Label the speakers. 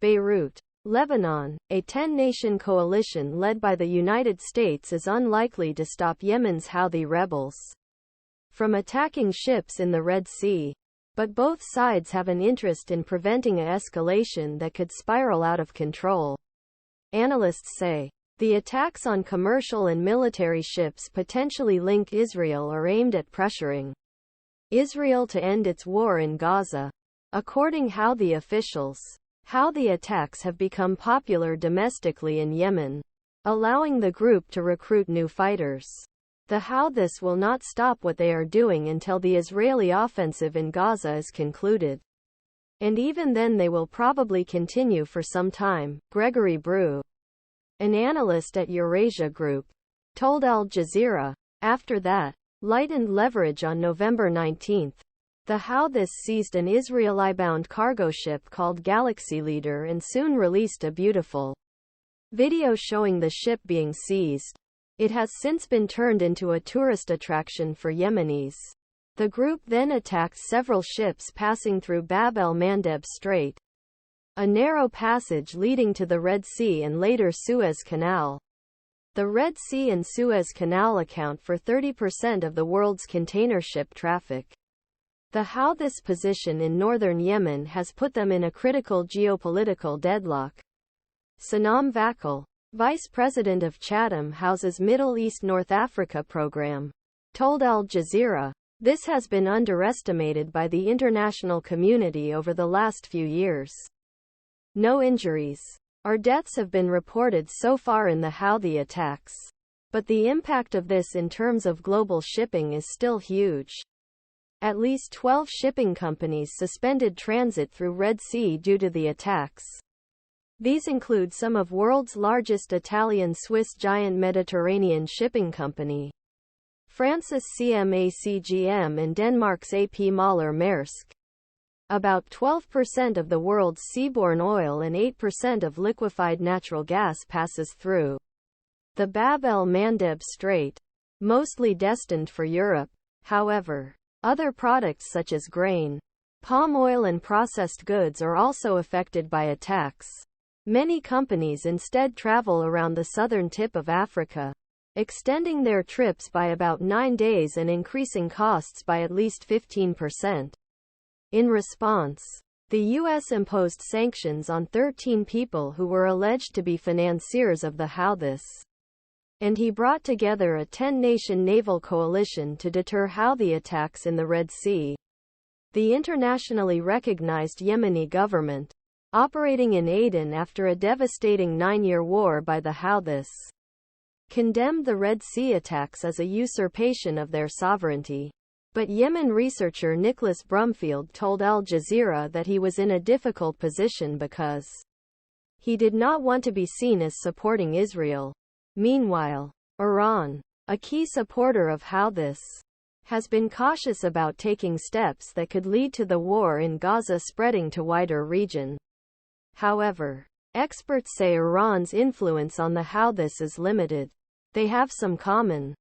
Speaker 1: Beirut, Lebanon, a 10-nation coalition led by the United States is unlikely to stop Yemen's Houthi rebels from attacking ships in the Red Sea. But both sides have an interest in preventing an escalation that could spiral out of control. Analysts say the attacks on commercial and military ships potentially link Israel or aimed at pressuring Israel to end its war in Gaza. According to Houthi officials, Houthi attacks have become popular domestically in Yemen, allowing the group to recruit new fighters. The Houthis will not stop what they are doing until the Israeli offensive in Gaza is concluded. And even then they will probably continue for some time, Gregory Brew, an analyst at Eurasia Group, told Al Jazeera. After that, Lightened leverage on November 19. The Houthis seized an Israeli-bound cargo ship called Galaxy Leader and soon released a beautiful video showing the ship being seized. It has since been turned into a tourist attraction for Yemenis. The group then attacked several ships passing through Bab el Mandeb Strait, a narrow passage leading to the Red Sea and later Suez Canal. The Red Sea and Suez Canal account for 30% of the world's container ship traffic. The Houthis' position in northern Yemen has put them in a critical geopolitical deadlock. Sanam Vakil, vice president of Chatham House's Middle East-North Africa program, told Al Jazeera, "This has been underestimated by the international community over the last few years. No injuries or deaths have been reported so far in the Houthi attacks. But the impact of this in terms of global shipping is still huge. At least 12 shipping companies suspended transit through Red Sea due to the attacks. These include some of world's largest Italian-Swiss giant Mediterranean shipping company, France's CMA-CGM, and Denmark's AP Moller-Maersk. About 12% of the world's seaborne oil and 8% of liquefied natural gas passes through the Bab el Mandeb Strait, mostly destined for Europe. However, other products such as grain, palm oil and processed goods are also affected by attacks. Many companies instead travel around the southern tip of Africa, extending their trips by about 9 days and increasing costs by at least 15%. In response, the U.S. imposed sanctions on 13 people who were alleged to be financiers of the Houthis. And he brought together a 10-nation naval coalition to deter Houthi attacks in the Red Sea. The internationally recognized Yemeni government, operating in Aden after a devastating 9-year war by the Houthis, condemned the Red Sea attacks as a usurpation of their sovereignty. But Yemen researcher Nicholas Brumfield told Al Jazeera that he was in a difficult position because he did not want to be seen as supporting Israel. Meanwhile, Iran, a key supporter of Houthis, has been cautious about taking steps that could lead to the war in Gaza spreading to wider region. However, experts say Iran's influence on the Houthis is limited. They have some common